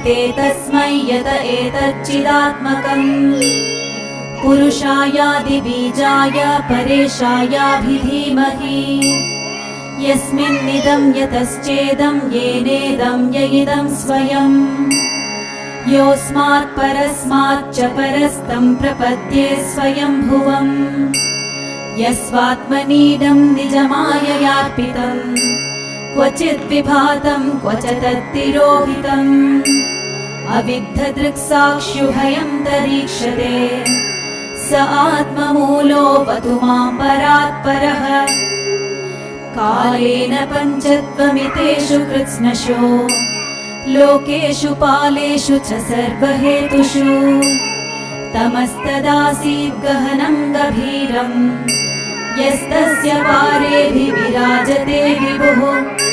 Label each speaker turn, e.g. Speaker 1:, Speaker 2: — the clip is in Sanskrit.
Speaker 1: विद्यते तस्मै यत एतच्चिदात्मकम् पुरुषायादिबीजाय परेशायाभिधीमहि यस्मिन्निदं यतश्चेदं येनेदं य इदं स्वयम् योऽस्मात् परस्माच्च परस्तं प्रपद्ये स्वयंभुवम् यस्वात्मनीडं निजमाययार्पितं क्वचित् विभातं क्वच तत्तिरोहितम् अविद्धदृक्साक्ष्युभयं तरीक्षते स आत्ममूलोऽवतु मां परात्परः कालेन पञ्चत्वमितेषु कृत्स्नशो लोकेषु पालेषु च सर्वहेतुषु तमस्तदासीत् गहनं गभीरम् यस्तस्य पारेभिर्विराजते विभुः